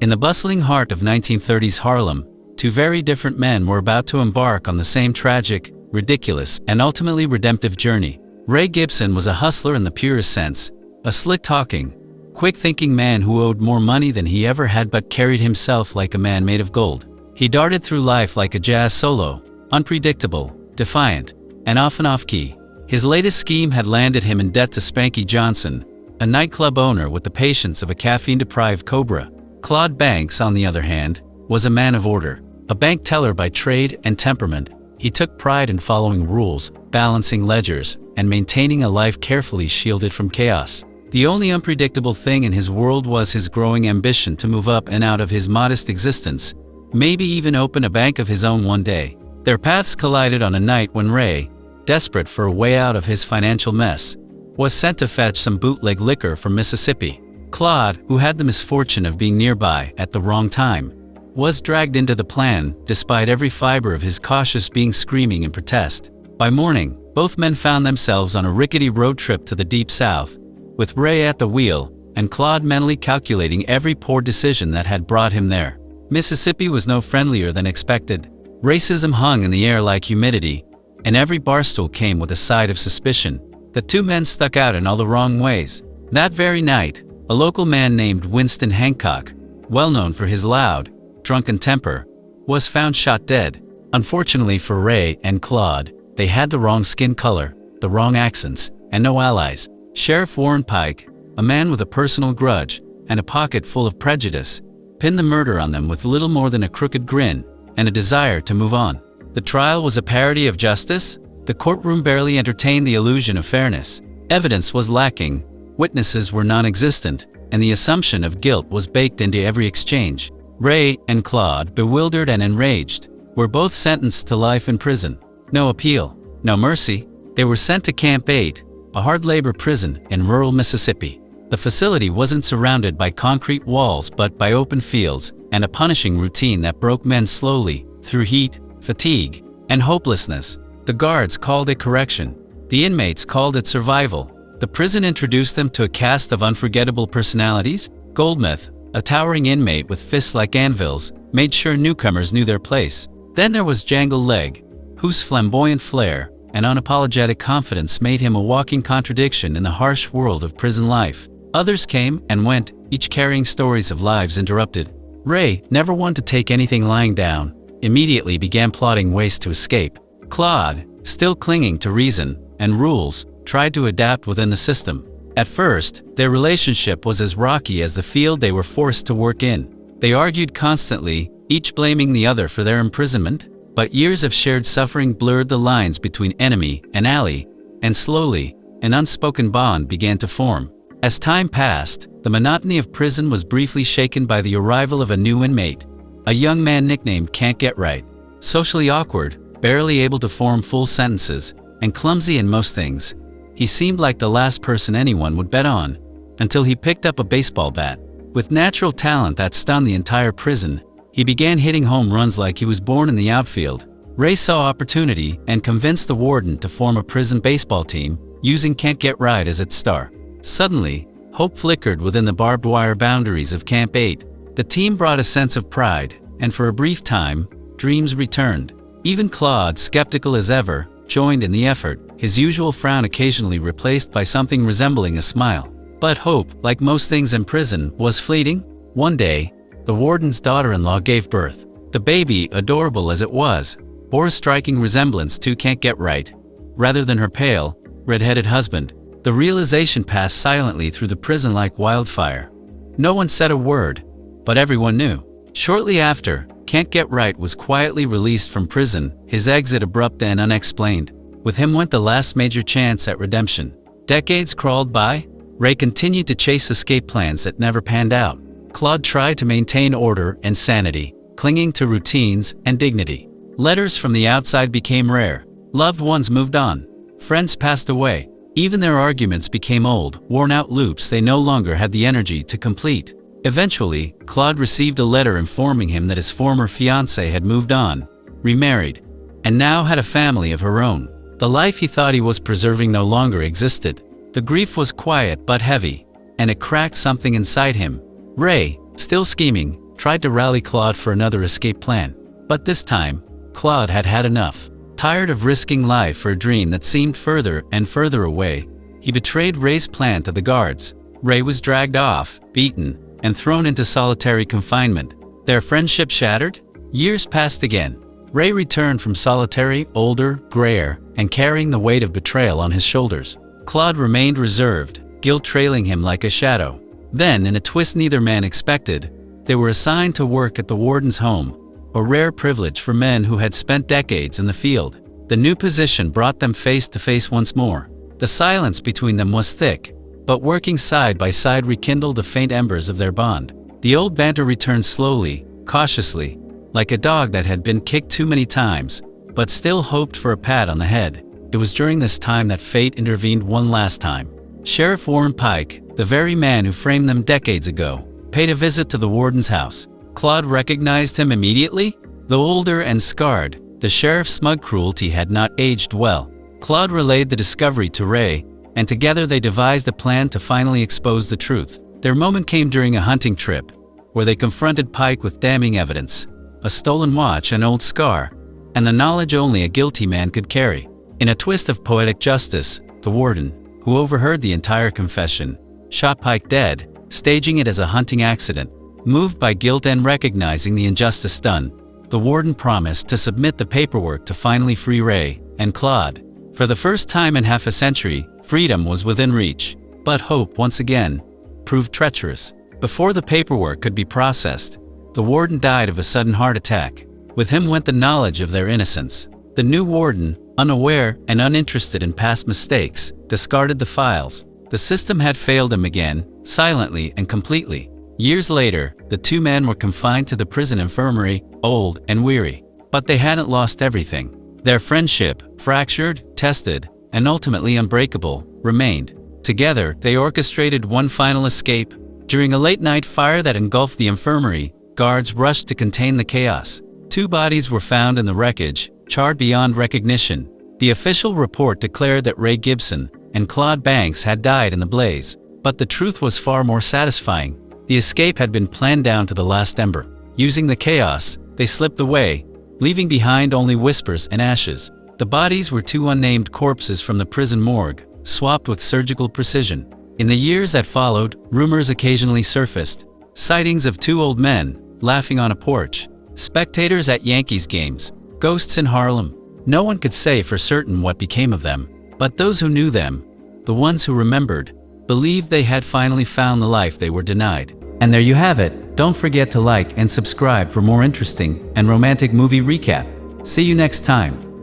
In the bustling heart of 1930s Harlem, two very different men were about to embark on the same tragic, ridiculous, and ultimately redemptive journey. Ray Gibson was a hustler in the purest sense, a slick-talking, quick-thinking man who owed more money than he ever had but carried himself like a man made of gold. He darted through life like a jazz solo, unpredictable, defiant, and often off-key. His latest scheme had landed him in debt to Spanky Johnson, a nightclub owner with the patience of a caffeine-deprived cobra. Claude Banks, on the other hand, was a man of order, a bank teller by trade and temperament. He took pride in following rules, balancing ledgers, and maintaining a life carefully shielded from chaos. The only unpredictable thing in his world was his growing ambition to move up and out of his modest existence, maybe even open a bank of his own one day. Their paths collided on a night when Ray, desperate for a way out of his financial mess, was sent to fetch some bootleg liquor from Mississippi. Claude, who had the misfortune of being nearby at the wrong time, was dragged into the plan, despite every fiber of his cautious being screaming in protest. By morning, both men found themselves on a rickety road trip to the Deep South, with Ray at the wheel, and Claude mentally calculating every poor decision that had brought him there. Mississippi was no friendlier than expected. Racism hung in the air like humidity, and every barstool came with a side of suspicion. The two men stuck out in all the wrong ways. That very night, a local man named Winston Hancock, well known for his loud, drunken temper, was found shot dead. Unfortunately for Ray and Claude, they had the wrong skin color, the wrong accents, and no allies. Sheriff Warren Pike, a man with a personal grudge and a pocket full of prejudice, pinned the murder on them with little more than a crooked grin and a desire to move on. The trial was a parody of justice. The courtroom barely entertained the illusion of fairness. Evidence was lacking, witnesses were non-existent, and the assumption of guilt was baked into every exchange. Ray and Claude, bewildered and enraged, were both sentenced to life in prison. No appeal, no mercy. They were sent to Camp 8, a hard-labor prison in rural Mississippi. The facility wasn't surrounded by concrete walls but by open fields and a punishing routine that broke men slowly through heat, fatigue, and hopelessness. The guards called it correction. The inmates called it survival. The prison introduced them to a cast of unforgettable personalities. Goldmouth, a towering inmate with fists like anvils, made sure newcomers knew their place. Then there was Jangle Leg, whose flamboyant flair and unapologetic confidence made him a walking contradiction in the harsh world of prison life. Others came and went, each carrying stories of lives interrupted. Ray, never one to take anything lying down, immediately began plotting ways to escape. Claude, still clinging to reason and rules, tried to adapt within the system. At first, their relationship was as rocky as the field they were forced to work in. They argued constantly, each blaming the other for their imprisonment, but years of shared suffering blurred the lines between enemy and ally, and slowly, an unspoken bond began to form. As time passed, the monotony of prison was briefly shaken by the arrival of a new inmate, a young man nicknamed Can't Get Right. Socially awkward, barely able to form full sentences, and clumsy in most things, he seemed like the last person anyone would bet on, until he picked up a baseball bat. With natural talent that stunned the entire prison, he began hitting home runs like he was born in the outfield. Ray saw opportunity and convinced the warden to form a prison baseball team, using Can't Get Right as its star. Suddenly, hope flickered within the barbed wire boundaries of Camp 8. The team brought a sense of pride, and for a brief time, dreams returned. Even Claude, skeptical as ever, joined in the effort, his usual frown occasionally replaced by something resembling a smile. But hope, like most things in prison, was fleeting. One day, the warden's daughter-in-law gave birth. The baby, adorable as it was, bore a striking resemblance to Can't Get Right, rather than her pale, red-headed husband. The realization passed silently through the prison like wildfire. No one said a word, but everyone knew. Shortly after, Can't Get Right was quietly released from prison, his exit abrupt and unexplained. With him went the last major chance at redemption. Decades crawled by. Ray continued to chase escape plans that never panned out. Claude tried to maintain order and sanity, clinging to routines and dignity. Letters from the outside became rare. Loved ones moved on. Friends passed away. Even their arguments became old, worn-out loops they no longer had the energy to complete. Eventually, Claude received a letter informing him that his former fiancée had moved on, remarried, and now had a family of her own. The life he thought he was preserving no longer existed. The grief was quiet but heavy, and it cracked something inside him. Ray, still scheming, tried to rally Claude for another escape plan. But this time, Claude had had enough. Tired of risking life for a dream that seemed further and further away, he betrayed Ray's plan to the guards. Ray was dragged off, beaten, and thrown into solitary confinement. Their friendship shattered? Years passed again. Ray returned from solitary, older, grayer, and carrying the weight of betrayal on his shoulders. Claude remained reserved, guilt trailing him like a shadow. Then, in a twist neither man expected, they were assigned to work at the warden's home, a rare privilege for men who had spent decades in the field. The new position brought them face to face once more. The silence between them was thick, but working side by side rekindled the faint embers of their bond. The old banter returned slowly, cautiously, like a dog that had been kicked too many times, but still hoped for a pat on the head. It was during this time that fate intervened one last time. Sheriff Warren Pike, the very man who framed them decades ago, paid a visit to the warden's house. Claude recognized him immediately. Though older and scarred, the sheriff's smug cruelty had not aged well. Claude relayed the discovery to Ray, and together they devised a plan to finally expose the truth. Their moment came during a hunting trip, where they confronted Pike with damning evidence: a stolen watch, an old scar, and the knowledge only a guilty man could carry. In a twist of poetic justice, the warden, who overheard the entire confession, shot Pike dead, staging it as a hunting accident. Moved by guilt and recognizing the injustice done, the warden promised to submit the paperwork to finally free Ray and Claude. For the first time in half a century, freedom was within reach. But hope, once again, proved treacherous. Before the paperwork could be processed, the warden died of a sudden heart attack. With him went the knowledge of their innocence. The new warden, unaware and uninterested in past mistakes, discarded the files. The system had failed him again, silently and completely. Years later, the two men were confined to the prison infirmary, old and weary. But they hadn't lost everything. Their friendship, fractured, tested, and ultimately unbreakable, remained. Together, they orchestrated one final escape. During a late-night fire that engulfed the infirmary, guards rushed to contain the chaos. 2 bodies were found in the wreckage, charred beyond recognition. The official report declared that Ray Gibson and Claude Banks had died in the blaze. But the truth was far more satisfying. The escape had been planned down to the last ember. Using the chaos, they slipped away, leaving behind only whispers and ashes. The bodies were 2 unnamed corpses from the prison morgue, swapped with surgical precision. In the years that followed, rumors occasionally surfaced. Sightings of 2 old men, laughing on a porch. Spectators at Yankees games. Ghosts in Harlem. No one could say for certain what became of them. But those who knew them, the ones who remembered, believed they had finally found the life they were denied. And there you have it. Don't forget to like and subscribe for more interesting and romantic movie recap. See you next time.